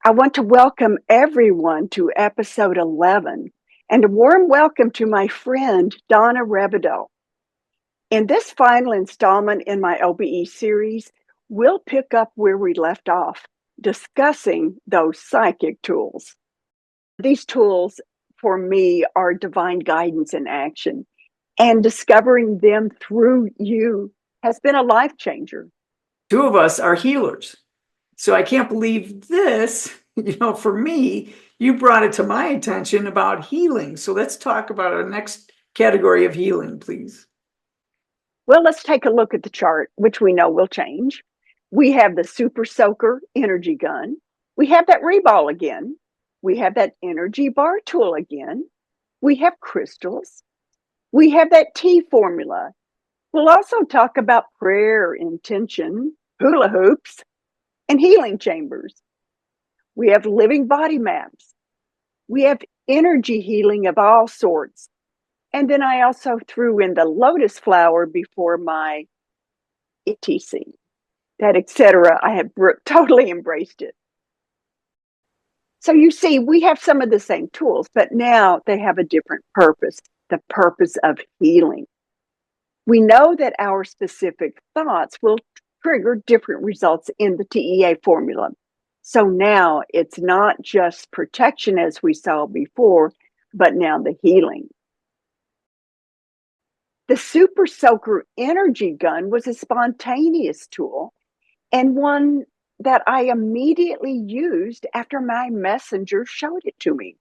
I want to welcome everyone to episode 11 and a warm welcome to my friend, Donna Rebadow. In this final installment in my OBE series, we'll pick up where we left off, discussing those psychic tools. These tools, for me, are divine guidance in action, and discovering them through you has been a life changer. Two of us are healers. So I can't believe this, for me, you brought it to my attention about healing. So let's talk about our next category of healing, please. Well, let's take a look at the chart, which we know will change. We have the Super Soaker energy gun. We have that Reball again. We have that energy bar tool again. We have crystals. We have that tea formula. We'll also talk about prayer, intention, hula hoops, and healing chambers. We have living body maps. We have energy healing of all sorts. And then I also threw in the lotus flower before my etc. That etc. I have totally embraced it. So you see, we have some of the same tools, but now they have a different purpose, the purpose of healing. We know that our specific thoughts will trigger different results in the TEA formula. So now it's not just protection as we saw before, but now the healing. The Super Soaker energy gun was a spontaneous tool and one that I immediately used after my messenger showed it to me.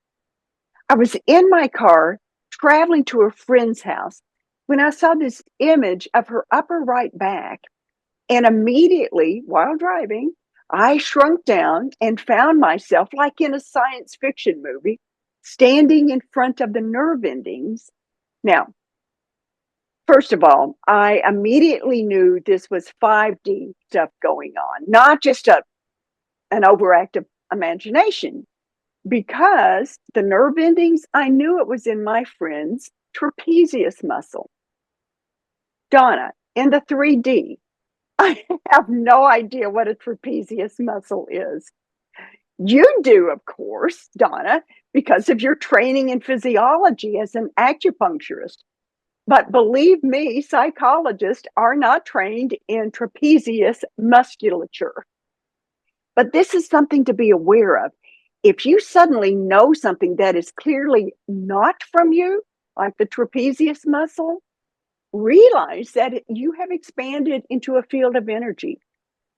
I was in my car traveling to a friend's house when I saw this image of her upper right back, and immediately while driving, I shrunk down and found myself, like in a science fiction movie, standing in front of the nerve endings. Now, first of all, I immediately knew this was 5D stuff going on, not just an overactive imagination, because the nerve endings, I knew it was in my friend's trapezius muscle. Donna, in the 3D, I have no idea what a trapezius muscle is. You do, of course, Donna, because of your training in physiology as an acupuncturist. But believe me, psychologists are not trained in trapezius musculature. But this is something to be aware of. If you suddenly know something that is clearly not from you, like the trapezius muscle, realize that you have expanded into a field of energy.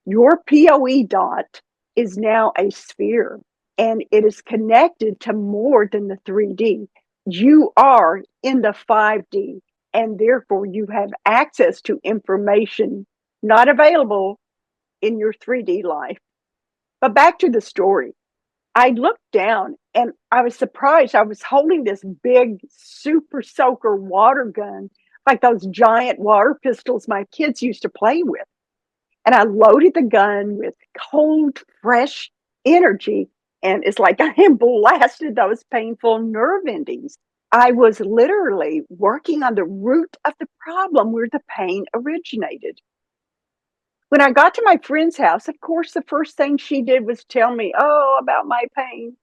Your POE dot is now a sphere, and it is connected to more than the 3D. You are in the 5D, and therefore you have access to information not available in your 3D life. But back to the story. I looked down and I was surprised. I was holding this big Super Soaker water gun, like those giant water pistols my kids used to play with. And I loaded the gun with cold, fresh energy. And it's like I blasted those painful nerve endings. I was literally working on the root of the problem where the pain originated. When I got to my friend's house, of course, the first thing she did was tell me, about my pain.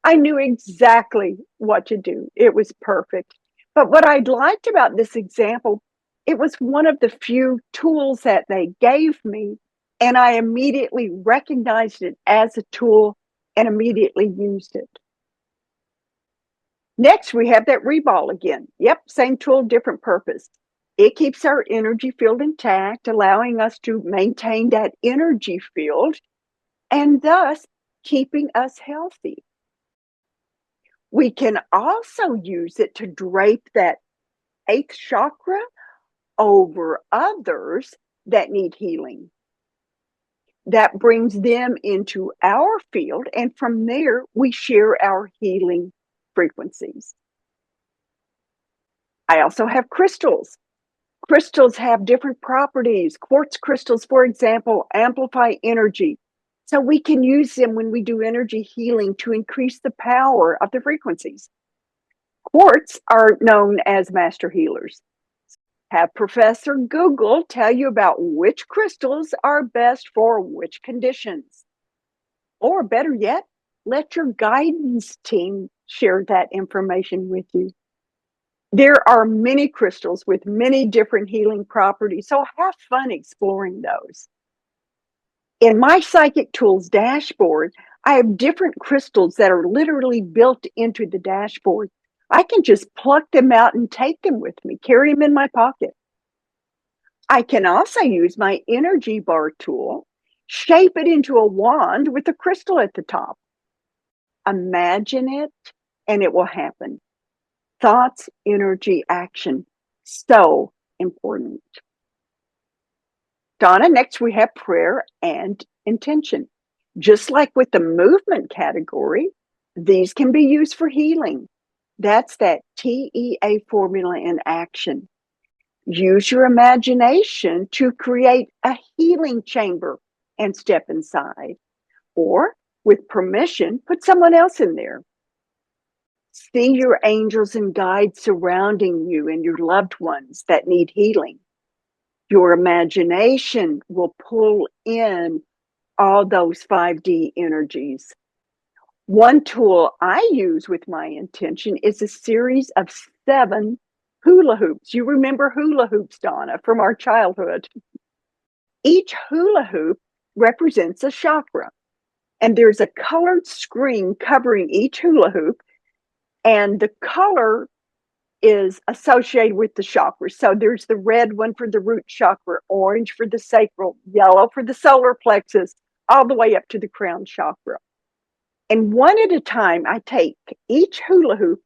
I knew exactly what to do. It was perfect. But what I liked about this example, it was one of the few tools that they gave me, and I immediately recognized it as a tool and immediately used it. Next, we have that Reball again. Yep, same tool, different purpose. It keeps our energy field intact, allowing us to maintain that energy field and thus keeping us healthy. We can also use it to drape that 8th chakra over others that need healing. That brings them into our field, and from there, we share our healing frequencies. I also have crystals. Crystals have different properties. Quartz crystals, for example, amplify energy. So we can use them when we do energy healing to increase the power of the frequencies. Quartz are known as master healers. Have Professor Google tell you about which crystals are best for which conditions. Or better yet, Let your guidance team share that information with you. There are many crystals with many different healing properties, so have fun exploring those. In my Psychic Tools dashboard, I have different crystals that are literally built into the dashboard. I can just pluck them out and take them with me, carry them in my pocket. I can also use my energy bar tool, shape it into a wand with a crystal at the top. Imagine it, and it will happen. Thoughts, energy, action. So important. Donna, next we have prayer and intention. Just like with the movement category, these can be used for healing. That's that TEA formula in action. Use your imagination to create a healing chamber and step inside. Or, with permission, put someone else in there. See your angels and guides surrounding you and your loved ones that need healing. Your imagination will pull in all those 5D energies. One tool I use with my intention is a series of 7 hula hoops. You remember hula hoops, Donna, from our childhood. Each hula hoop represents a chakra, and there's a colored screen covering each hula hoop, and the color is associated with the chakras. So there's the red one for the root chakra, orange for the sacral, yellow for the solar plexus, all the way up to the crown chakra. And one at a time, I take each hula hoop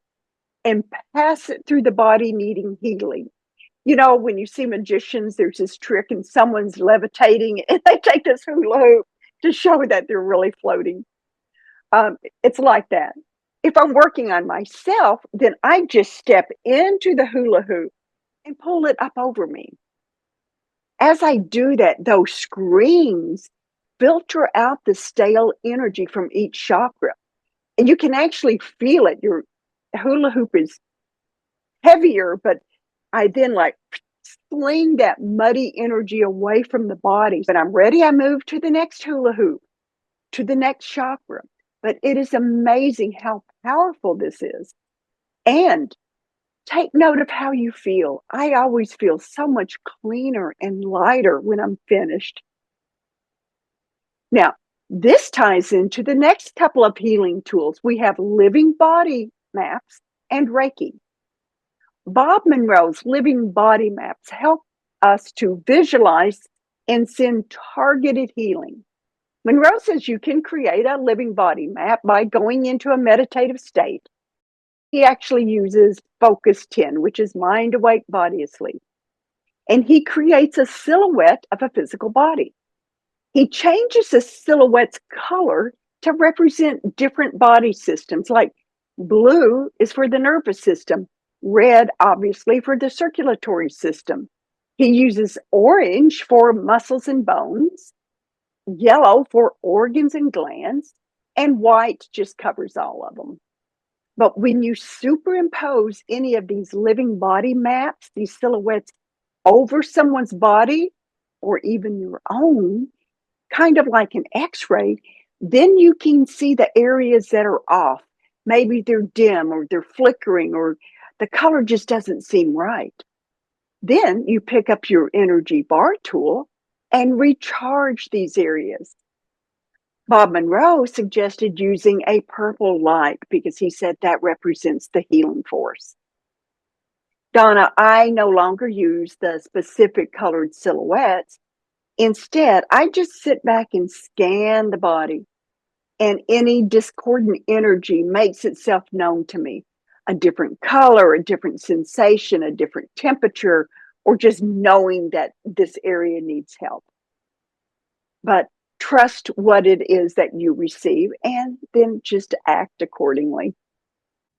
and pass it through the body needing healing. You know, when you see magicians, there's this trick and someone's levitating and they take this hula hoop to show that they're really floating. It's like that. If I'm working on myself, then I just step into the hula hoop and pull it up over me. As I do that, those screens filter out the stale energy from each chakra. And you can actually feel it. Your hula hoop is heavier, but I then like fling that muddy energy away from the body. When I'm ready, I move to the next hula hoop, to the next chakra. But it is amazing how powerful this is. And take note of how you feel. I always feel so much cleaner and lighter when I'm finished. Now, this ties into the next couple of healing tools. We have living body maps and Reiki. Bob Monroe's living body maps help us to visualize and send targeted healing. Monroe says you can create a living body map by going into a meditative state. He actually uses Focus 10, which is mind awake, body asleep. And he creates a silhouette of a physical body. He changes the silhouette's color to represent different body systems, like blue is for the nervous system, red, obviously, for the circulatory system. He uses orange for muscles and bones, yellow for organs and glands, and white just covers all of them. But when you superimpose any of these living body maps, these silhouettes, over someone's body or even your own, kind of like an x-ray, then you can see the areas that are off. Maybe they're dim or they're flickering or the color just doesn't seem right. Then you pick up your energy bar tool and recharge these areas. Bob Monroe suggested using a purple light because he said that represents the healing force. Donna, I no longer use the specific colored silhouettes. Instead, I just sit back and scan the body, and any discordant energy makes itself known to me. A different color, a different sensation, a different temperature, or just knowing that this area needs help. But trust what it is that you receive and then just act accordingly.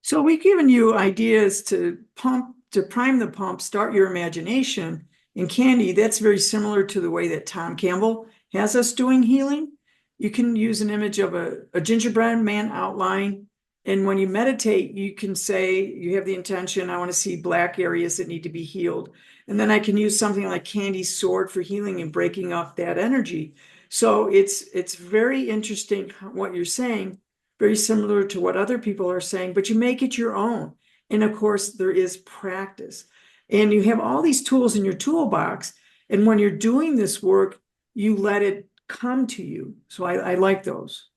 So we've given you ideas to prime the pump, start your imagination. And Candy, that's very similar to the way that Tom Campbell has us doing healing. You can use an image of a gingerbread man outline. And when you meditate, you can say, you have the intention, I want to see black areas that need to be healed. And then I can use something like Candy's sword for healing and breaking up that energy. So it's very interesting what you're saying. very similar to what other people are saying, but you make it your own. And of course, there is practice. And you have all these tools in your toolbox. And when you're doing this work, you let it come to you. So I like those.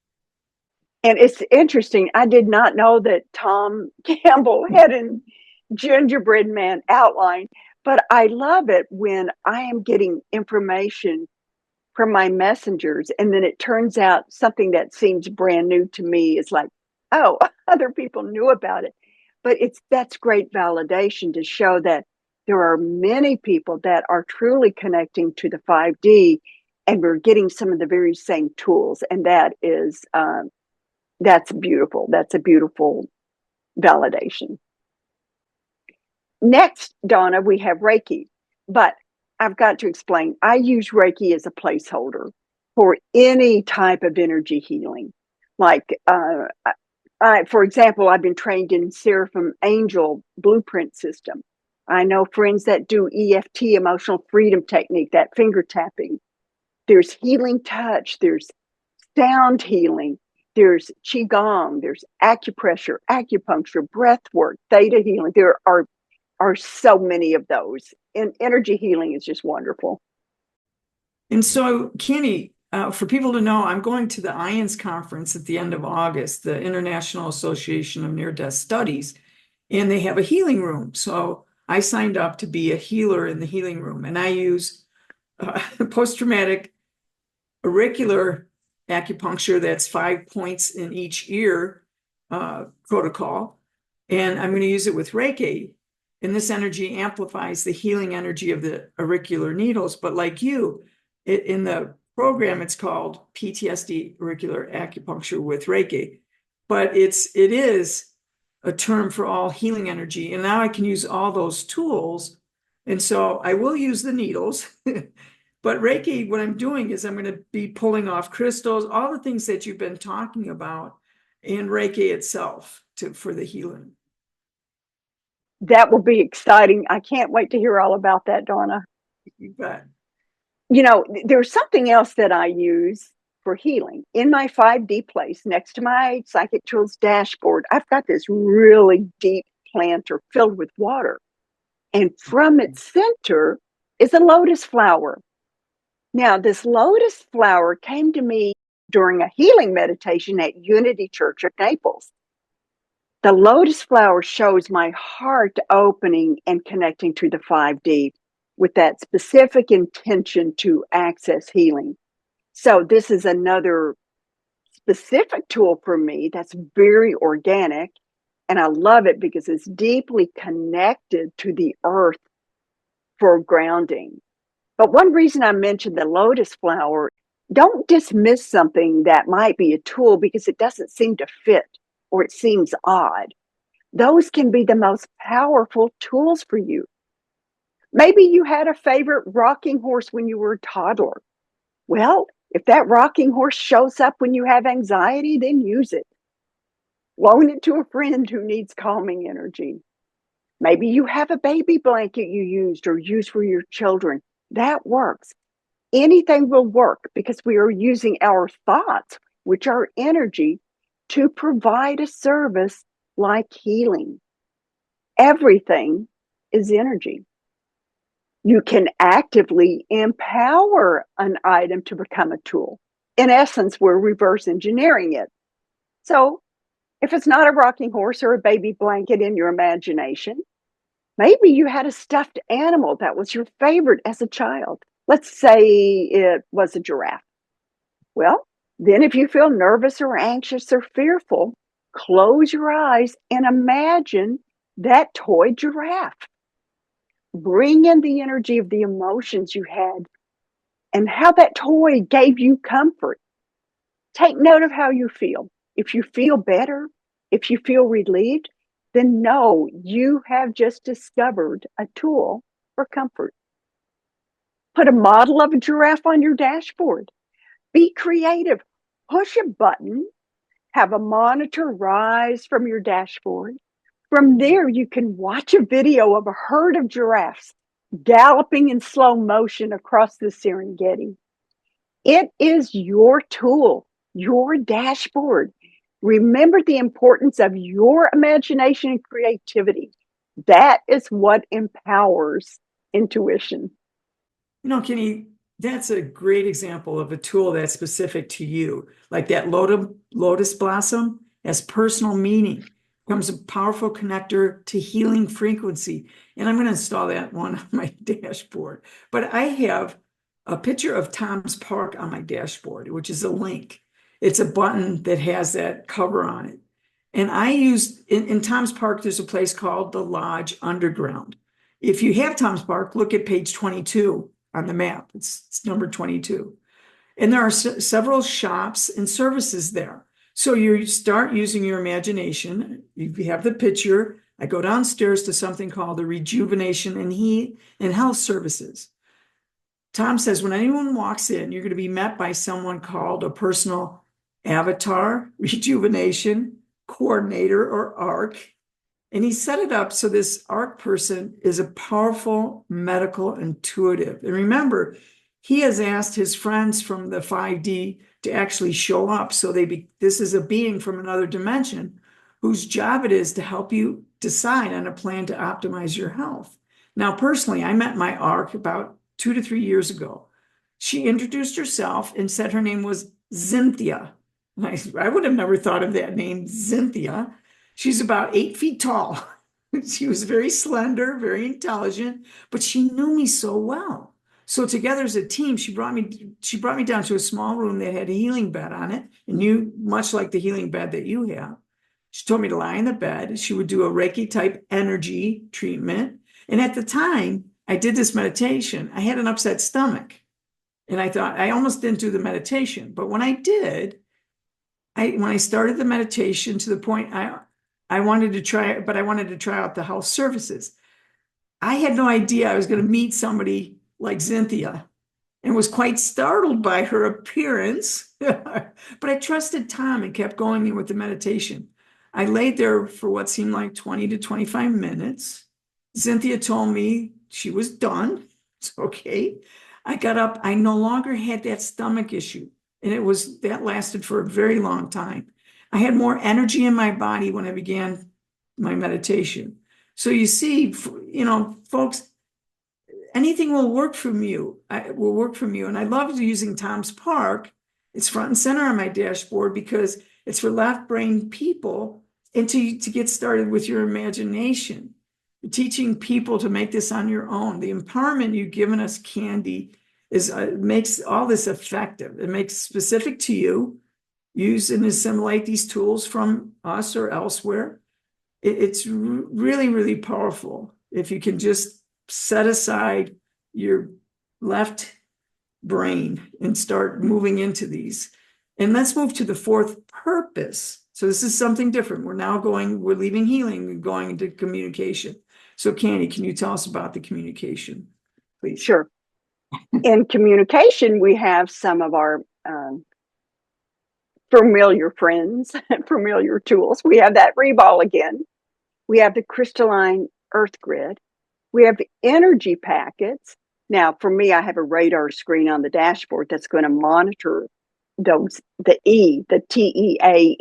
And it's interesting. I did not know that Tom Campbell had a gingerbread man outline, but I love it when I am getting information from my messengers and then it turns out something that seems brand new to me is like, oh, other people knew about it. But that's great validation to show that there are many people that are truly connecting to the 5D and we're getting some of the very same tools. And that's beautiful. That's a beautiful validation. Next, Donna, we have Reiki, but I've got to explain. I use Reiki as a placeholder for any type of energy healing. Like, for example, I've been trained in Seraphim Angel Blueprint System. I know friends that do EFT, emotional freedom technique, that finger tapping. There's healing touch. There's sound healing. There's Qigong. There's acupressure, acupuncture, breath work, theta healing. There are so many of those. And energy healing is just wonderful. And so, Kenny, for people to know, I'm going to the IONS conference at the end of August, the International Association of Near-Death Studies, and they have a healing room. So I signed up to be a healer in the healing room, and I use post-traumatic auricular acupuncture that's 5 points in each ear protocol. And I'm going to use it with Reiki. And this energy amplifies the healing energy of the auricular needles. But like you, in the program, it's called PTSD auricular acupuncture with Reiki. But it is a term for all healing energy. And now I can use all those tools. And so I will use the needles. But Reiki, what I'm doing is I'm going to be pulling off crystals, all the things that you've been talking about, and Reiki itself for the healing. That will be exciting. I can't wait to hear all about that, Donna. You bet. You know, there's something else that I use for healing. In my 5D place, next to my Psychic Tools dashboard, I've got this really deep planter filled with water. And from its center is a lotus flower. Now, this lotus flower came to me during a healing meditation at Unity Church of Naples. The lotus flower shows my heart opening and connecting to the 5D with that specific intention to access healing. So this is another specific tool for me that's very organic. And I love it because it's deeply connected to the earth for grounding. But one reason I mentioned the lotus flower, don't dismiss something that might be a tool because it doesn't seem to fit or it seems odd. Those can be the most powerful tools for you. Maybe you had a favorite rocking horse when you were a toddler. Well, if that rocking horse shows up when you have anxiety, then use it. Loan it to a friend who needs calming energy. Maybe you have a baby blanket you used or use for your children. That works. Anything will work because we are using our thoughts, which are energy, to provide a service like healing. Everything is energy. You can actively empower an item to become a tool. In essence, we're reverse engineering it. So if it's not a rocking horse or a baby blanket in your imagination, maybe you had a stuffed animal that was your favorite as a child. Let's say it was a giraffe. Well, then if you feel nervous or anxious or fearful, close your eyes and imagine that toy giraffe. Bring in the energy of the emotions you had and how that toy gave you comfort. Take note of how you feel. If you feel better, if you feel relieved, then know you have just discovered a tool for comfort. Put a model of a giraffe on your dashboard. Be creative. Push a button, have a monitor rise from your dashboard. From there, you can watch a video of a herd of giraffes galloping in slow motion across the Serengeti. It is your tool, your dashboard. Remember the importance of your imagination and creativity. That is what empowers intuition. Kenny, that's a great example of a tool that's specific to you. Like that lotus blossom has personal meaning, becomes a powerful connector to healing frequency. And I'm going to install that one on my dashboard. But I have a picture of Tom's Park on my dashboard, which is a link. It's a button that has that cover on it. And I use in Tom's Park, there's a place called the Lodge Underground. If you have Tom's Park, look at page 22 on the map. It's number 22. And there are several shops and services there. So you start using your imagination. You have the picture. I go downstairs to something called the Rejuvenation and Health Services. Tom says when anyone walks in, you're going to be met by someone called a personal avatar, rejuvenation, coordinator, or ARC. And he set it up so this ARC person is a powerful medical intuitive. And remember, he has asked his friends from the 5D to actually show up. So this is a being from another dimension whose job it is to help you decide on a plan to optimize your health. Now, personally, I met my ARC about 2 to 3 years ago. She introduced herself and said her name was Cynthia. I would have never thought of that name, Cynthia. She's about 8 feet tall. She was very slender, very intelligent, but she knew me so well. So together as a team, she brought me down to a small room that had a healing bed on it, and much like the healing bed that you have. She told me to lie in the bed. She would do a Reiki type energy treatment. And at the time I did this meditation, I had an upset stomach. And I thought I almost didn't do the meditation. But when I did, when I started the meditation to the point I wanted to try it, but I wanted to try out the health services. I had no idea I was going to meet somebody like Cynthia and was quite startled by her appearance. But I trusted Tom and kept going with the meditation. I laid there for what seemed like 20 to 25 minutes. Cynthia told me she was done. It's okay. I got up. I no longer had that stomach issue. And that lasted for a very long time. I had more energy in my body when I began my meditation. So you see, folks, anything will work from you. Will work from you. And I love using Tom's Park. It's front and center on my dashboard because it's for left brain people and to get started with your imagination. You're teaching people to make this on your own. The empowerment you've given us, Candy, makes all this effective. It makes specific to you. Use and assimilate these tools from us or elsewhere. It's really, really powerful if you can just set aside your left brain and start moving into these. And let's move to the fourth purpose. So this is something different. We're leaving healing and going into communication. So Candy, can you tell us about the communication, please? Sure. In communication, we have some of our familiar friends, familiar tools. We have that reball again. We have the crystalline earth grid. We have the energy packets. Now, for me, I have a radar screen on the dashboard that's going to monitor the TEA,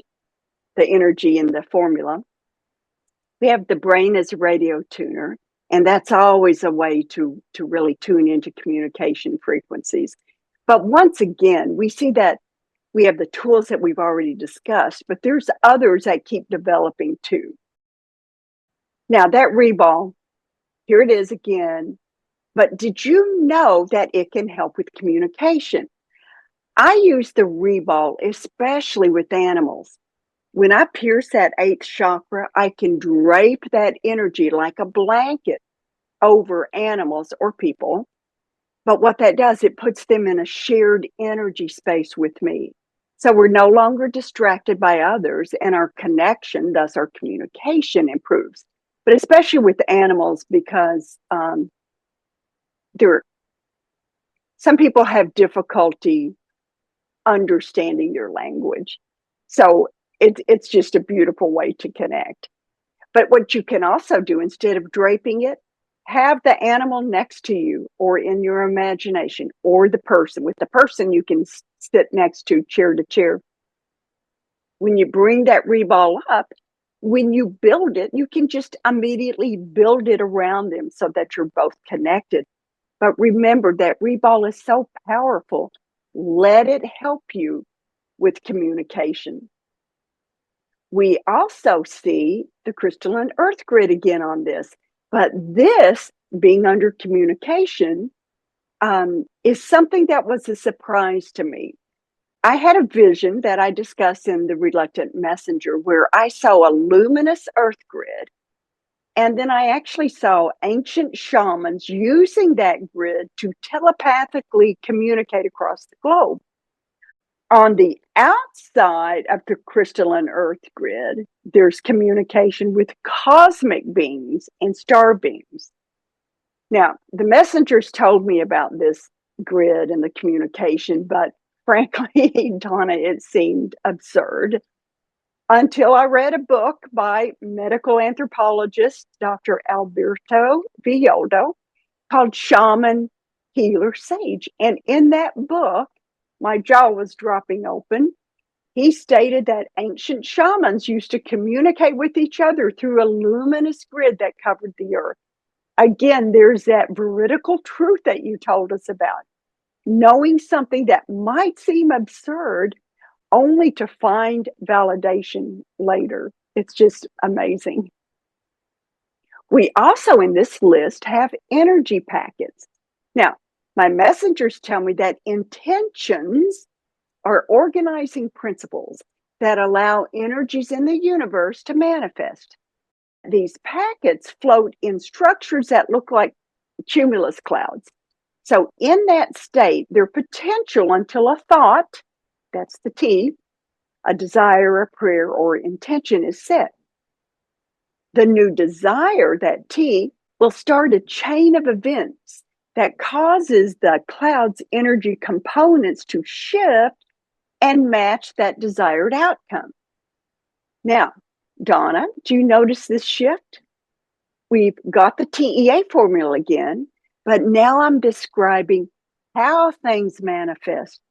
the energy in the formula. We have the brain as a radio tuner, and that's always a way to really tune into communication frequencies. But once again, we see that we have the tools that we've already discussed, but there's others that keep developing too. Now that reball, here it is again. But did you know that it can help with communication? I use the reball, especially with animals. When I pierce that 8th chakra, I can drape that energy like a blanket over animals or people. But what that does, it puts them in a shared energy space with me. So we're no longer distracted by others, and our connection, thus our communication, improves. But especially with animals, because some people have difficulty understanding your language. So it's just a beautiful way to connect. But what you can also do, instead of draping it, have the animal next to you or in your imagination, or the person. With the person, you can sit next to chair, When you bring that reball up, when you build it, you can just immediately build it around them so that you're both connected. But remember that reball is so powerful. Let it help you with communication. We also see the crystalline earth grid again on this, but this being under communication is something that was a surprise to me. I had a vision that I discussed in The Reluctant Messenger where I saw a luminous earth grid. And then I actually saw ancient shamans using that grid to telepathically communicate across the globe. On the outside of the crystalline earth grid, there's communication with cosmic beings and star beings. Now, the messengers told me about this grid and the communication, but frankly, Donna, it seemed absurd until I read a book by medical anthropologist Dr. Alberto Villoldo called Shaman, Healer, Sage. And in that book, my jaw was dropping open. He stated that ancient shamans used to communicate with each other through a luminous grid that covered the earth. Again, there's that veridical truth that you told us about. Knowing something that might seem absurd only to find validation later. It's just amazing. We also in this list have energy packets. Now, my messengers tell me that intentions are organizing principles that allow energies in the universe to manifest. These packets float in structures that look like cumulus clouds. So, in that state, their potential until a thought, that's the T, a desire, a prayer, or intention is set. The new desire, that T, will start a chain of events that causes the cloud's energy components to shift and match that desired outcome. Now, Donna, do you notice this shift? We've got the TEA formula again, but now I'm describing how things manifest.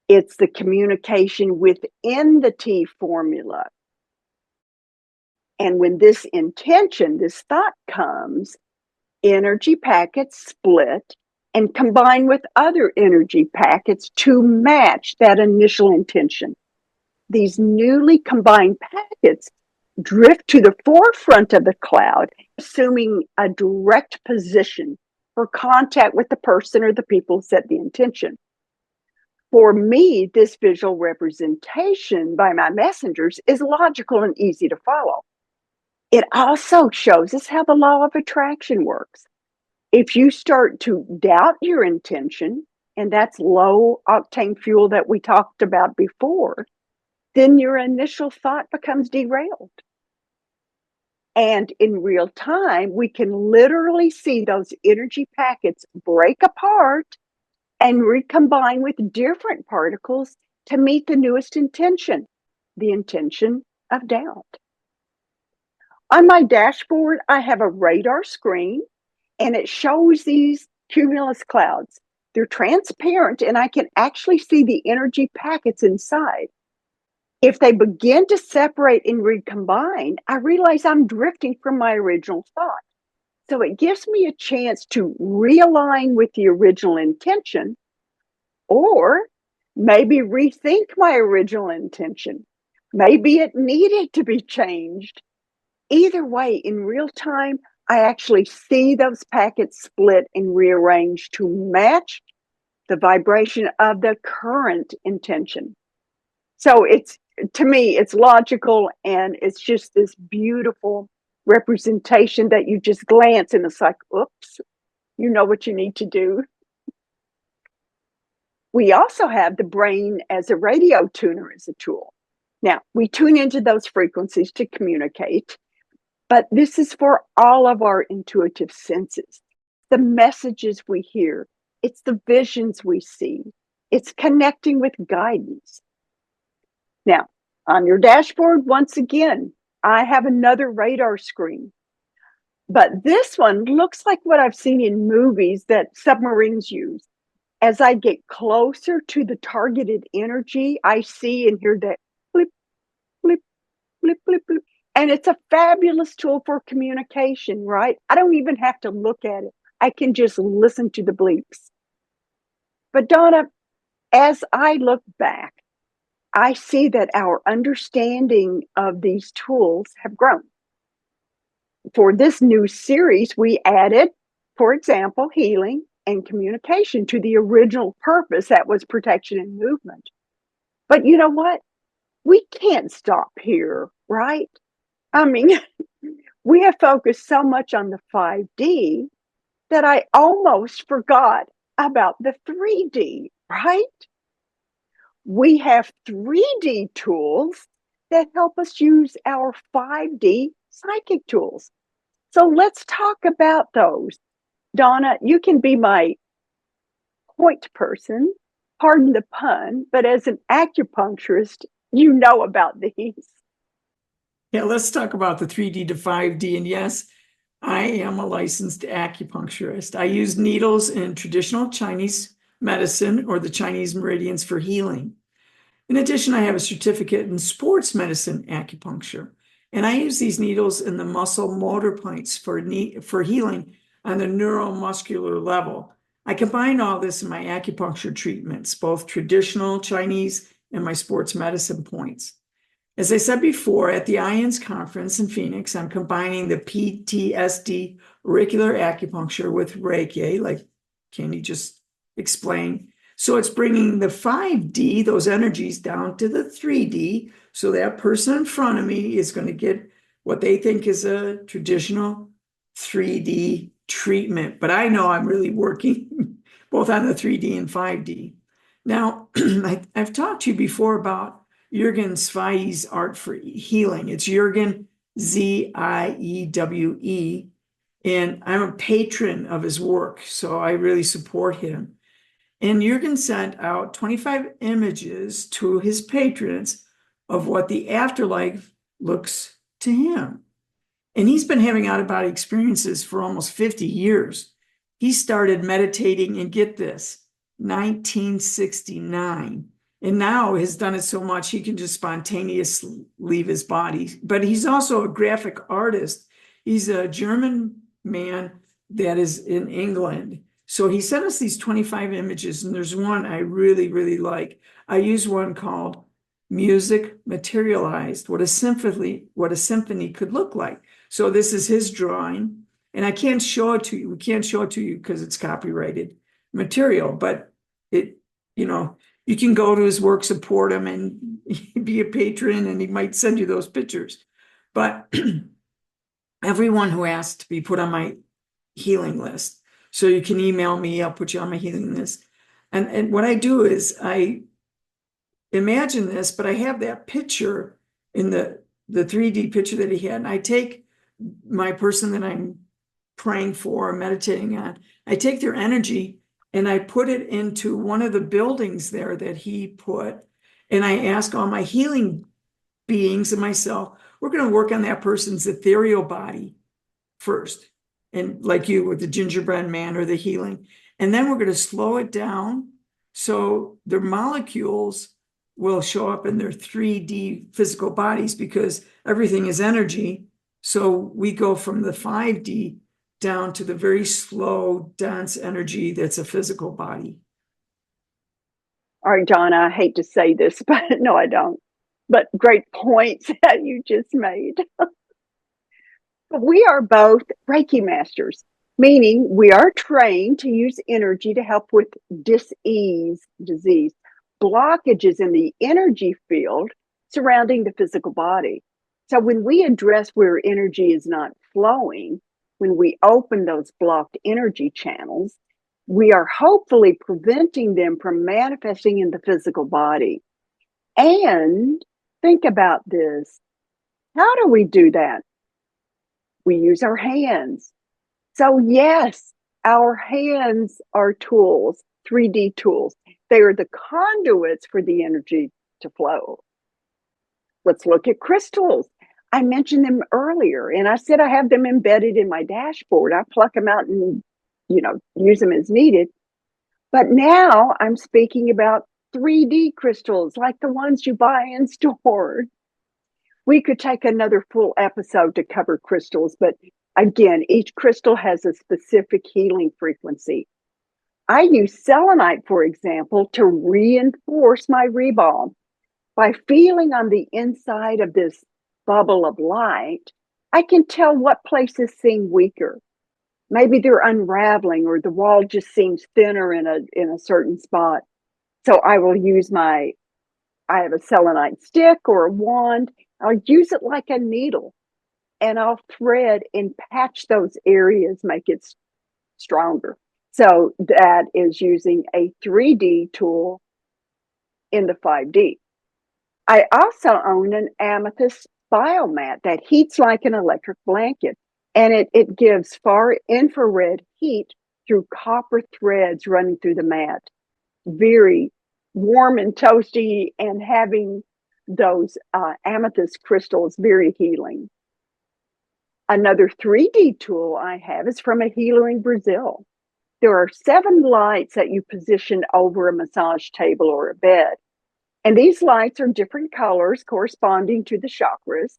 It's the communication within the T formula. And when this intention, this thought comes, energy packets split and combine with other energy packets to match that initial intention. These newly combined packets drift to the forefront of the cloud, assuming a direct position for contact with the person or the people who set the intention. For me, this visual representation by my messengers is logical and easy to follow. It also shows us how the law of attraction works. If you start to doubt your intention, and that's low octane fuel that we talked about before, then your initial thought becomes derailed. And in real time, we can literally see those energy packets break apart and recombine with different particles to meet the newest intention, the intention of doubt. On my dashboard, I have a radar screen and it shows these cumulus clouds. They're transparent and I can actually see the energy packets inside. If they begin to separate and recombine, I realize I'm drifting from my original thought. So it gives me a chance to realign with the original intention or maybe rethink my original intention. Maybe it needed to be changed. Either way, in real time, I actually see those packets split and rearrange to match the vibration of the current intention. So to me, it's logical and it's just this beautiful representation that you just glance and it's like, oops, you know what you need to do. We also have the brain as a radio tuner as a tool. Now, we tune into those frequencies to communicate, but this is for all of our intuitive senses. The messages we hear, it's the visions we see, it's connecting with guidance. Now, on your dashboard, once again, I have another radar screen. But this one looks like what I've seen in movies that submarines use. As I get closer to the targeted energy, I see and hear that blip, blip, blip, blip. And it's a fabulous tool for communication, right? I don't even have to look at it. I can just listen to the bleeps. But Donna, as I look back, I see that our understanding of these tools have grown. For this new series, we added, for example, healing and communication to the original purpose that was protection and movement. But you know what? We can't stop here, right? I mean, we have focused so much on the 5D that I almost forgot about the 3D, right? We have 3D tools that help us use our 5D psychic tools. So let's talk about those. Donna, you can be my point person, pardon the pun, but as an acupuncturist, you know about these. Yeah, let's talk about the 3D to 5D. And yes, I am a licensed acupuncturist. I use needles in traditional Chinese medicine or the Chinese meridians for healing. In addition, I have a certificate in sports medicine acupuncture, and I use these needles in the muscle motor points for healing on the neuromuscular level. I combine all this in my acupuncture treatments, both traditional Chinese and my sports medicine points. As I said before, at the IONS conference in Phoenix, I'm combining the PTSD auricular acupuncture with Reiki, like Candy just explained. So it's bringing the 5D, those energies, down to the 3D. So that person in front of me is going to get what they think is a traditional 3D treatment. But I know I'm really working both on the 3D and 5D. Now, I've talked to you before about Jürgen Zwei's art for healing. It's Jürgen, Ziewe, and I'm a patron of his work, so I really support him. And Jürgen sent out 25 images to his patrons of what the afterlife looks to him. And he's been having out-of-body experiences for almost 50 years. He started meditating, and get this, 1969. And now has done it so much he can just spontaneously leave his body. But he's also a graphic artist. He's a German man that is in England. So he sent us these 25 images, and there's one I really, really like. I use one called Music Materialized, what a symphony could look like. So this is his drawing, and I can't show it to you. We can't show it to you because it's copyrighted material, but you can go to his work, support him, and be a patron, and he might send you those pictures. But everyone who asked to be put on my healing list, so you can email me, I'll put you on my healing list. And what I do is I imagine this, but I have that picture in the 3D picture that he had. And I take my person that I'm praying for, meditating on, I take their energy and I put it into one of the buildings there that he put. And I ask all my healing beings and myself, we're going to work on that person's ethereal body first. And like you with the gingerbread man or the healing. And then we're going to slow it down so their molecules will show up in their 3D physical bodies, because everything is energy. So we go from the 5D down to the very slow, dense energy that's a physical body. All right, Donna, I hate to say this, but no, I don't. But great points that you just made. We are both Reiki masters, meaning we are trained to use energy to help with disease, blockages in the energy field surrounding the physical body. So when we address where energy is not flowing, when we open those blocked energy channels, we are hopefully preventing them from manifesting in the physical body. And think about this. How do we do that? We use our hands. So yes, our hands are tools, 3D tools. They are the conduits for the energy to flow. Let's look at crystals. I mentioned them earlier, and I said I have them embedded in my dashboard. I pluck them out and, use them as needed. But now I'm speaking about 3D crystals, like the ones you buy in stores. We could take another full episode to cover crystals, but again, each crystal has a specific healing frequency. I use selenite, for example, to reinforce my rebalm. By feeling on the inside of this bubble of light, I can tell what places seem weaker. Maybe they're unraveling or the wall just seems thinner in a certain spot. So I have a selenite stick or a wand. I'll use it like a needle and I'll thread and patch those areas, make it stronger. So that is using a 3D tool in the 5D. I also own an amethyst biomat that heats like an electric blanket, and it gives far infrared heat through copper threads running through the mat. Very warm and toasty, and having those amethyst crystals very healing. Another 3D tool I have is from a healer in Brazil. There are 7 lights that you position over a massage table or a bed. And these lights are different colors corresponding to the chakras.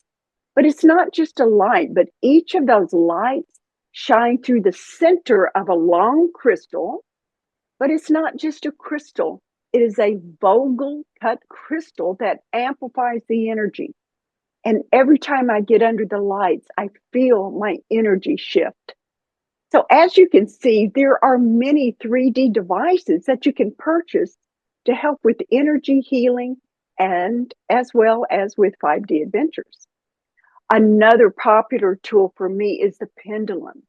But it's not just a light, but each of those lights shine through the center of a long crystal. But it's not just a crystal, it is a Vogel cut crystal that amplifies the energy. And every time I get under the lights, I feel my energy shift. So as you can see, there are many 3D devices that you can purchase to help with energy healing and as well as with 5D adventures. Another popular tool for me is the pendulum.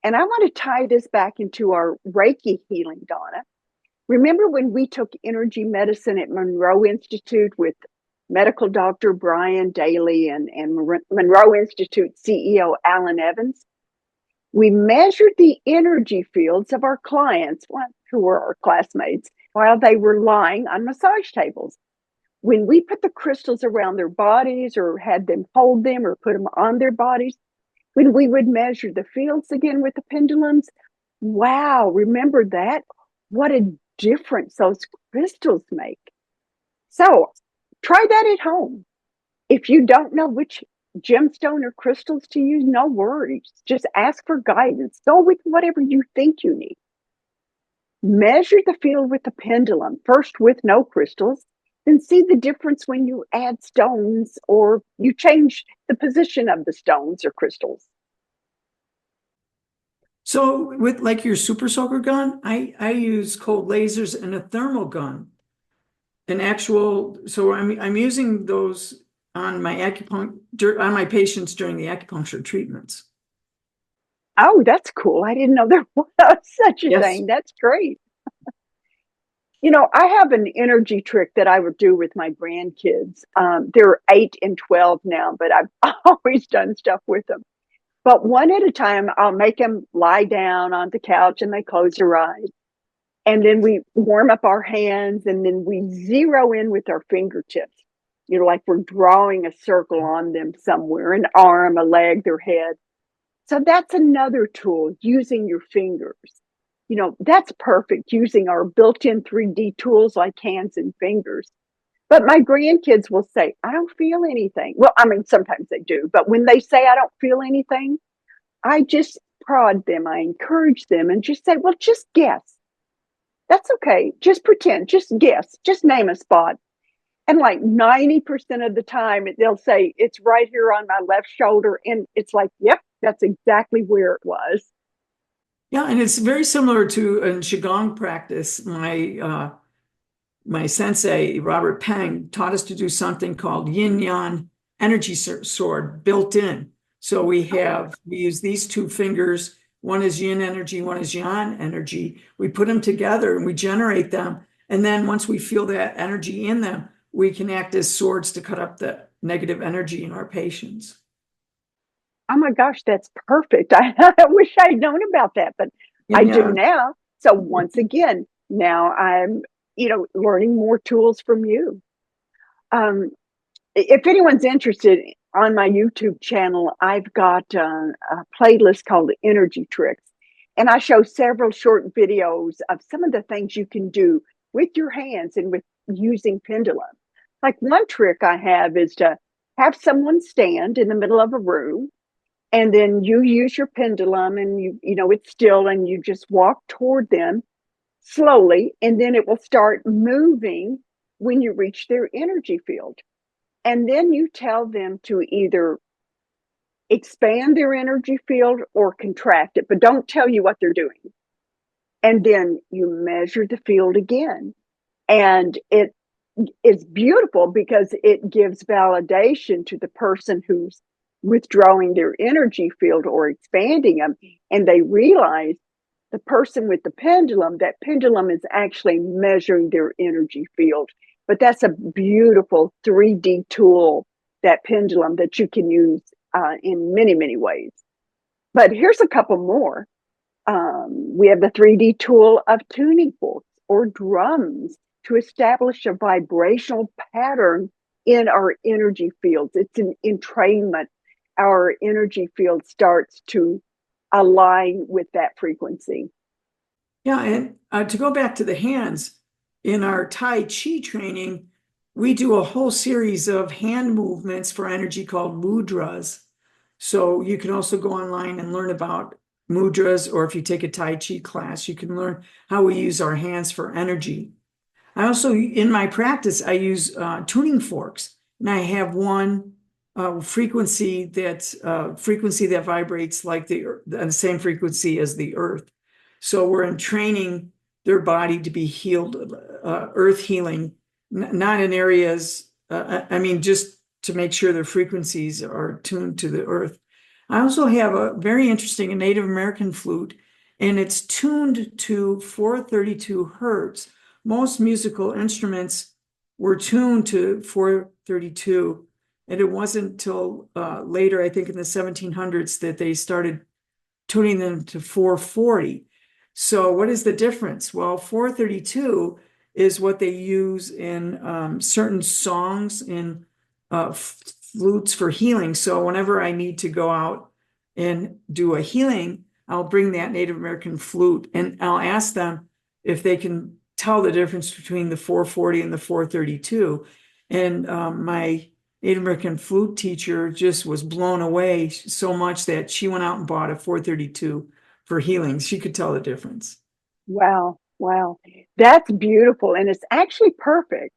And I want to tie this back into our Reiki healing, Donna. Remember when we took energy medicine at Monroe Institute with medical doctor Brian Daly and Monroe Institute CEO Alan Evans? We measured the energy fields of our clients, who were our classmates, while they were lying on massage tables. When we put the crystals around their bodies or had them hold them or put them on their bodies, when we would measure the fields again with the pendulums, wow, remember that? What a difference those crystals make. So try that at home. If you don't know which gemstone or crystals to use, no worries. Just ask for guidance. Go with whatever you think you need. Measure the field with the pendulum, first with no crystals, then see the difference when you add stones or you change the position of the stones or crystals. So with like your super soaker gun, I use cold lasers and a thermal gun. An actual, so I'm using those on my on my patients during the acupuncture treatments. Oh, that's cool. I didn't know there was such a Yes. thing. That's great. You know, I have an energy trick that I would do with my grandkids. They're 8 and 12 now, but I've always done stuff with them. But one at a time, I'll make them lie down on the couch and they close their eyes. And then we warm up our hands and then we zero in with our fingertips. You know, like we're drawing a circle on them somewhere, an arm, a leg, their head. So that's another tool, using your fingers. You know, that's perfect, using our built-in 3D tools like hands and fingers. But my grandkids will say, I don't feel anything. Well, I mean, sometimes they do, but when they say I don't feel anything, I just prod them, I encourage them and just say, well, just guess. That's okay. Just pretend, just guess, just name a spot. And like 90% of the time, they'll say, it's right here on my left shoulder. And it's like, yep, that's exactly where it was. Yeah, and it's very similar to in Qigong practice. My sensei, Robert Peng, taught us to do something called yin yang energy sword built in. So we use these two fingers. One is yin energy, one is yang energy. We put them together and we generate them. And then once we feel that energy in them, we can act as swords to cut up the negative energy in our patients. Oh my gosh, that's perfect. I wish I'd known about that, but I do Yeah. now. So once again, now I'm, learning more tools from you. If anyone's interested, on my YouTube channel, I've got a playlist called Energy Tricks. And I show several short videos of some of the things you can do with your hands and with using pendulum. Like one trick I have is to have someone stand in the middle of a room, and then you use your pendulum, and it's still, and you just walk toward them slowly, and then it will start moving when you reach their energy field. And then you tell them to either expand their energy field or contract it, but don't tell you what they're doing. And then you measure the field again. And it is beautiful because it gives validation to the person who's withdrawing their energy field or expanding them. And they realize the person with the pendulum, that pendulum is actually measuring their energy field. But that's a beautiful 3D tool, that pendulum, that you can use in many, many ways. But here's a couple more. We have the 3D tool of tuning forks or drums to establish a vibrational pattern in our energy fields. It's an entrainment. Our energy field starts to align with that frequency. Yeah, and to go back to the hands, in our Tai Chi training, we do a whole series of hand movements for energy called mudras. So you can also go online and learn about mudras, or if you take a Tai Chi class, you can learn how we use our hands for energy. I also, in my practice, I use tuning forks, and I have one frequency that vibrates like the same frequency as the earth. So we're in training their body to be healed, earth healing, not in areas, just to make sure their frequencies are tuned to the earth. I also have a very interesting Native American flute, and it's tuned to 432 hertz. Most musical instruments were tuned to 432, and it wasn't until later, I think in the 1700s, that they started tuning them to 440. So what is the difference? Well, 432 is what they use in certain songs in flutes for healing. So whenever I need to go out and do a healing, I'll bring that Native American flute, and I'll ask them if they can tell the difference between the 440 and the 432. And my Native American flute teacher just was blown away so much that she went out and bought a 432 for healing. She could tell the difference. Wow, wow. That's beautiful. And it's actually perfect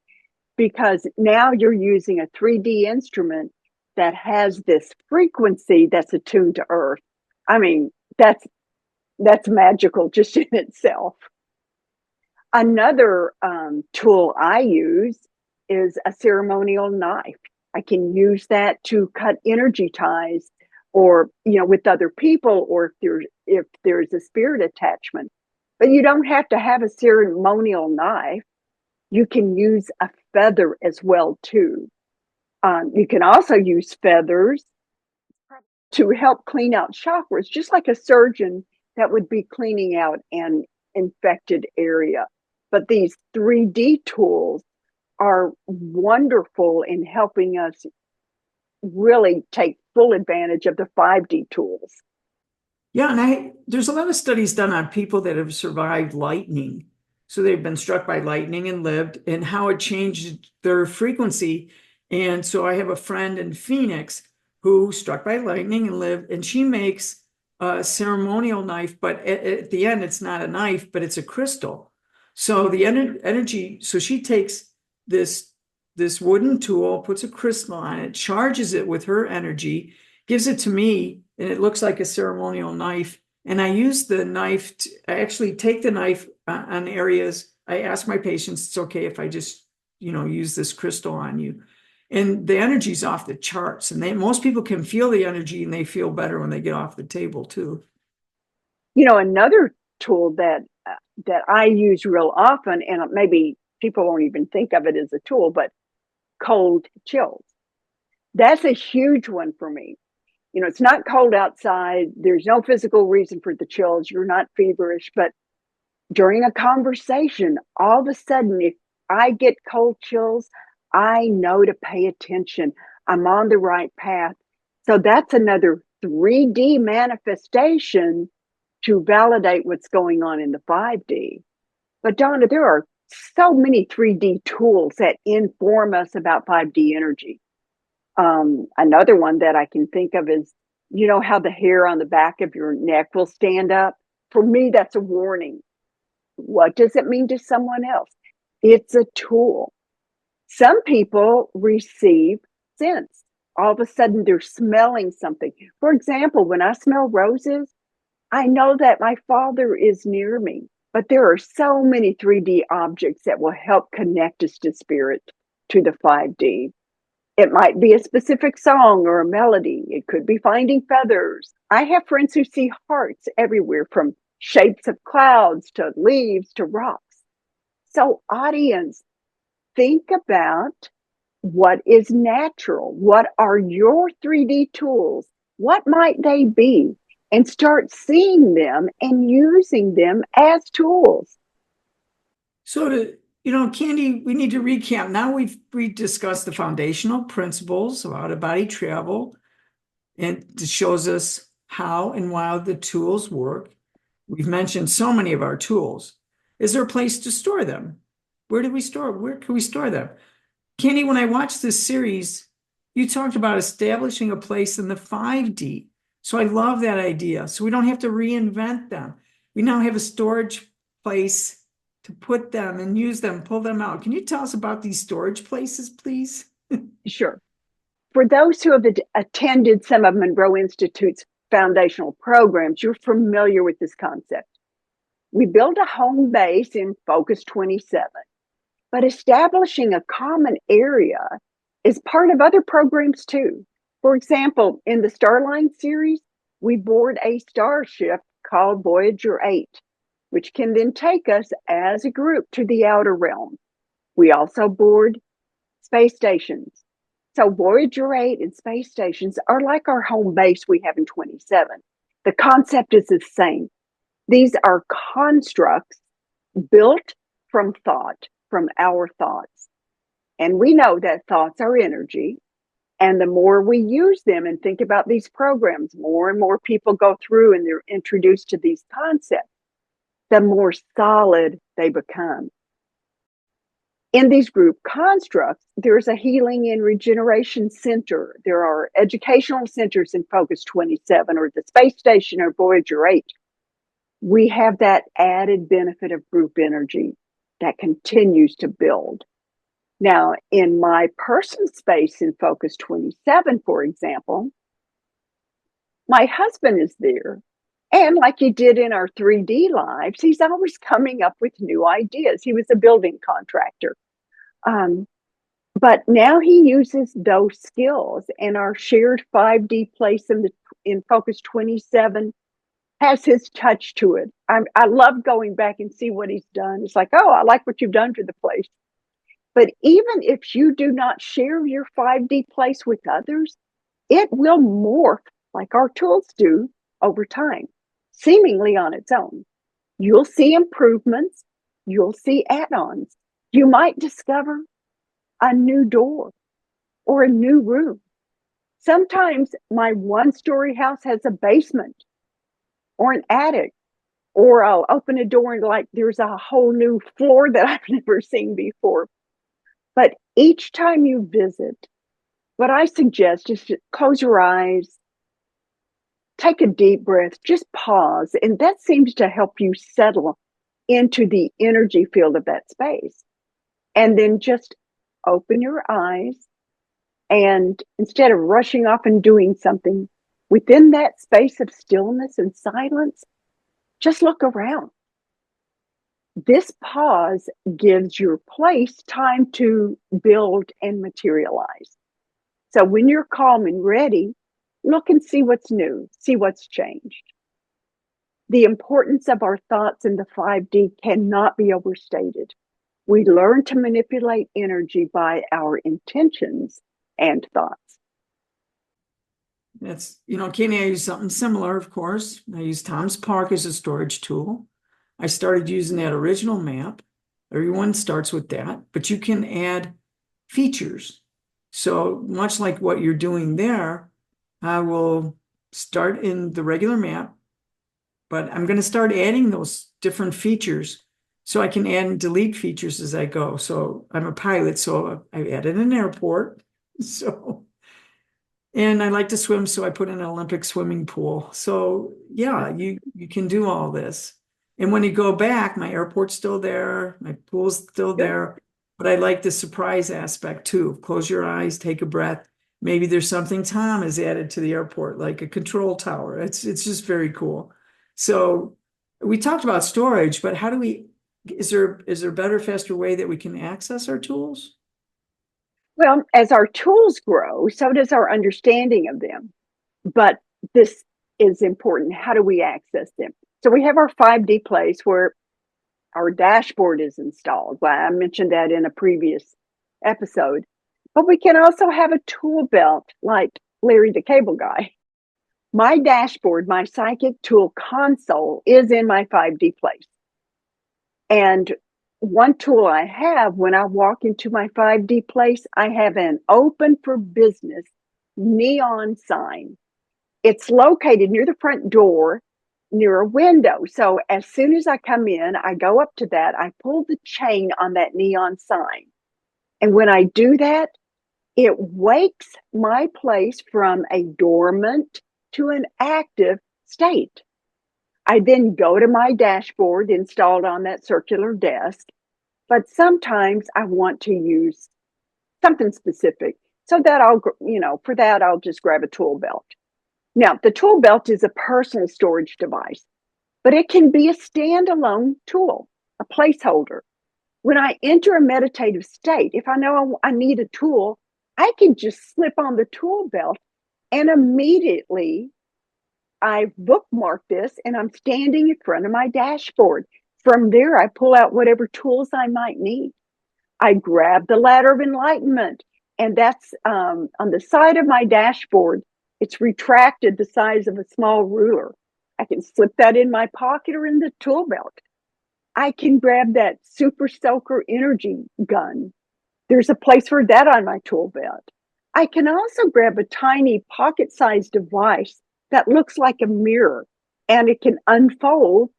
because now you're using a 3D instrument that has this frequency that's attuned to Earth. I mean, that's magical just in itself. Another tool I use is a ceremonial knife. I can use that to cut energy ties, or with other people, or if there's a spirit attachment. But you don't have to have a ceremonial knife. You can use a feather as well too. You can also use feathers to help clean out chakras, just like a surgeon that would be cleaning out an infected area. But these 3D tools are wonderful in helping us really take full advantage of the 5D tools. Yeah, and there's a lot of studies done on people that have survived lightning. So they've been struck by lightning and lived, and how it changed their frequency. And so I have a friend in Phoenix who struck by lightning and lived, and she makes a ceremonial knife, but at the end, it's not a knife, but it's a crystal. So the energy, so she takes this wooden tool, puts a crystal on it, charges it with her energy, gives it to me, and it looks like a ceremonial knife. And I use the knife, I actually take the knife on areas. I ask my patients, it's okay if I just, use this crystal on you. And the energy's off the charts. And most people can feel the energy, and they feel better when they get off the table too. Another tool that I use real often, and maybe people won't even think of it as a tool, but cold chills. That's a huge one for me. It's not cold outside. There's no physical reason for the chills. You're not feverish, but during a conversation, all of a sudden, if I get cold chills, I know to pay attention. I'm on the right path. So that's another 3D manifestation to validate what's going on in the 5D. But Donna, there are so many 3D tools that inform us about 5D energy. Another one that I can think of is, you know how the hair on the back of your neck will stand up? For me, that's a warning. What does it mean to someone else? It's a tool. Some people receive scents. All of a sudden, they're smelling something. For example, when I smell roses, I know that my father is near me. But there are so many 3D objects that will help connect us to spirit, to the 5D. It might be a specific song or a melody. It could be finding feathers. I have friends who see hearts everywhere, from shapes of clouds to leaves to rocks. So, audience, think about what is natural. What are your 3D tools? What might they be? And start seeing them and using them as tools. So Candy, we need to recap. Now we discussed the foundational principles of out-of-body travel, and it shows us how and why the tools work. We've mentioned so many of our tools. Is there a place to store them? Where can we store them? Candy, when I watched this series, you talked about establishing a place in the 5D. So I love that idea. So we don't have to reinvent them. We now have a storage place to put them and use them, pull them out. Can you tell us about these storage places, please? Sure. For those who have attended some of Monroe Institute's foundational programs, you're familiar with this concept. We build a home base in Focus 27, but establishing a common area is part of other programs too. For example, in the Starline series, we board a starship called Voyager 8, which can then take us as a group to the outer realm. We also board space stations. So Voyager 8 and space stations are like our home base we have in 27. The concept is the same. These are constructs built from thought, from our thoughts. And we know that thoughts are energy. And the more we use them and think about these programs, more and more people go through and they're introduced to these concepts, the more solid they become. In these group constructs, there's a healing and regeneration center. There are educational centers in Focus 27 or the space station or Voyager 8. We have that added benefit of group energy that continues to build. Now, in my personal space in Focus 27, for example, my husband is there. And like he did in our 3D lives, he's always coming up with new ideas. He was a building contractor. But now he uses those skills, and our shared 5D place in Focus 27 has his touch to it. I love going back and see what he's done. It's like, oh, I like what you've done to the place. But even if you do not share your 5D place with others, it will morph like our tools do over time, seemingly on its own. You'll see improvements. You'll see add-ons. You might discover a new door or a new room. Sometimes my one-story house has a basement or an attic, or I'll open a door and like there's a whole new floor that I've never seen before. But each time you visit, what I suggest is to close your eyes, take a deep breath, just pause. And that seems to help you settle into the energy field of that space. And then just open your eyes. And instead of rushing off and doing something within that space of stillness and silence, just look around. This pause gives your place time to build and materialize. So when you're calm and ready, look and see what's new, see what's changed. The importance of our thoughts in the 5D cannot be overstated. We learn to manipulate energy by our intentions and thoughts. That's, Kenny, I use something similar, of course. I use Tom's Park as a storage tool. I started using that original map. Everyone starts with that, but you can add features. So much like what you're doing there, I will start in the regular map, but I'm going to start adding those different features so I can add and delete features as I go. So I'm a pilot, so I added an airport. So And I like to swim, so I put in an Olympic swimming pool. So yeah, you can do all this. And when you go back, my airport's still there, my pool's still Good. there, but I like the surprise aspect too. Close your eyes, take a breath. Maybe there's something Tom has added to the airport, like a control tower. It's just very cool. So we talked about storage, but how do we, is there a better, faster way that we can access our tools? Well, as our tools grow, so does our understanding of them. But this is important. How do we access them? So we have our 5D place where our dashboard is installed. Well, I mentioned that in a previous episode. But we can also have a tool belt like Larry the Cable Guy. My dashboard, my psychic tool console is in my 5D place. And one tool I have when I walk into my 5D place, I have an open for business neon sign. It's located near the front door, near a window. So as soon as I come in, I go up to that, I pull the chain on that neon sign. And when I do that, it wakes my place from a dormant to an active state. I then go to my dashboard installed on that circular desk, but sometimes I want to use something specific. So that for that, I'll just grab a tool belt. Now, the tool belt is a personal storage device, but it can be a standalone tool, a placeholder. When I enter a meditative state, if I know I need a tool, I can just slip on the tool belt and immediately I bookmark this and I'm standing in front of my dashboard. From there, I pull out whatever tools I might need. I grab the ladder of enlightenment, and that's on the side of my dashboard. It's retracted the size of a small ruler. I can slip that in my pocket or in the tool belt. I can grab that super soaker energy gun. There's a place for that on my tool belt. I can also grab a tiny pocket sized device that looks like a mirror and it can unfold.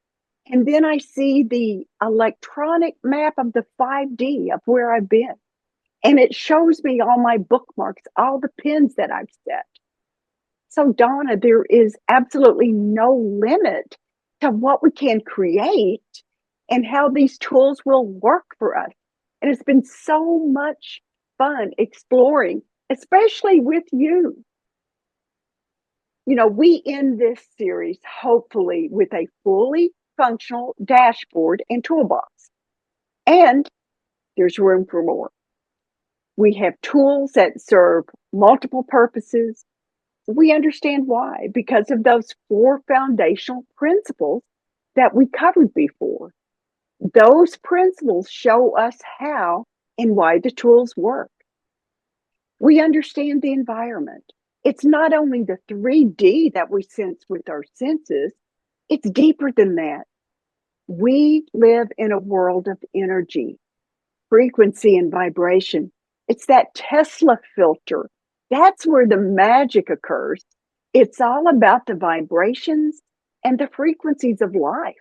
And then I see the electronic map of the 5D of where I've been. And it shows me all my bookmarks, all the pins that I've set. So, Donna, there is absolutely no limit to what we can create and how these tools will work for us. And it's been so much fun exploring, especially with you. You know, we end this series hopefully with a fully functional dashboard and toolbox. And there's room for more. We have tools that serve multiple purposes. We understand why, because of those 4 foundational principles that we covered before. Those principles show us how and why the tools work. We understand the environment. It's not only the 3D that we sense with our senses, it's deeper than that. We live in a world of energy, frequency, and vibration. It's that Tesla filter. That's where the magic occurs. It's all about the vibrations and the frequencies of life.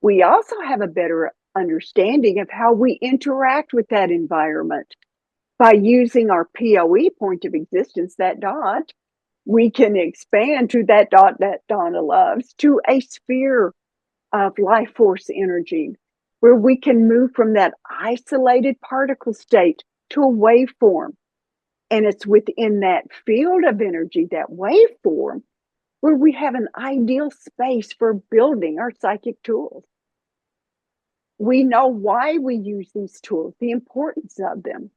We also have a better understanding of how we interact with that environment. By using our POE point of existence, that dot, we can expand to that dot that Donna loves, to a sphere of life force energy, where we can move from that isolated particle state to a waveform. And it's within that field of energy, that waveform, where we have an ideal space for building our psychic tools. We know why we use these tools, the importance of them.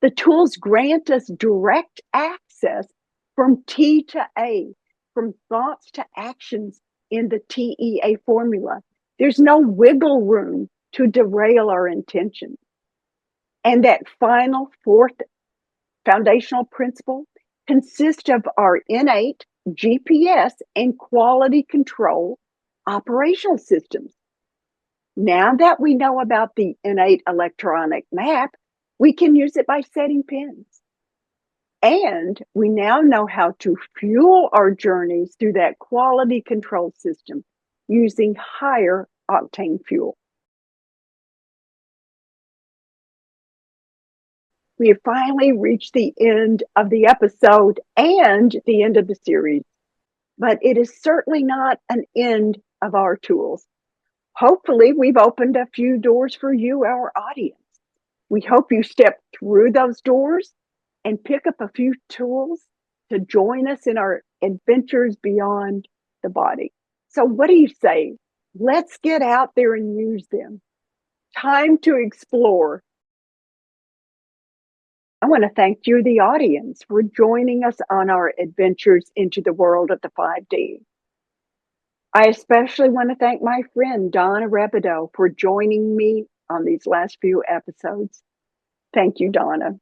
The tools grant us direct access from T to A, from thoughts to actions in the TEA formula. There's no wiggle room to derail our intention. And that final 4th foundational principle consists of our innate GPS and quality control operational systems. Now that we know about the innate electronic map, we can use it by setting pins. And we now know how to fuel our journeys through that quality control system using higher octane fuel. We have finally reached the end of the episode and the end of the series, but it is certainly not an end of our tools. Hopefully, we've opened a few doors for you, our audience. We hope you step through those doors and pick up a few tools to join us in our adventures beyond the body. So, what do you say? Let's get out there and use them. Time to explore. I want to thank you, the audience, for joining us on our adventures into the world of the 5D. I especially want to thank my friend Donna Rebadow for joining me on these last few episodes. Thank you, Donna.